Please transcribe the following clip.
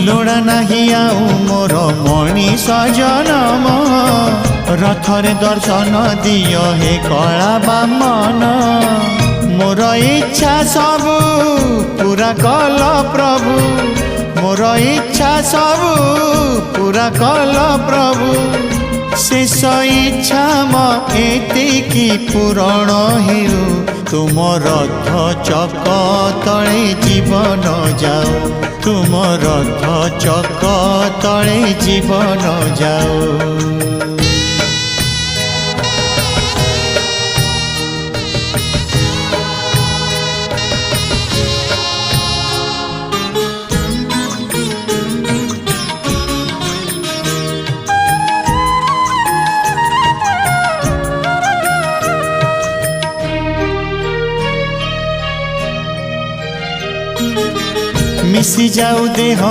लोड़ा नहीं आउ मोर मनीष जनम रथरे दर्शन दियो हे कला बामन मोर इच्छा सबु पूरा कल प्रभु मोर इच्छा सबु पूरा कल प्रभु शेष इच्छा एतिकी पूरण हेउ तुम रथ चक तले जीवन जाओ तुम रथ चक तले जीवन जाओ। मिसी जाऊ देह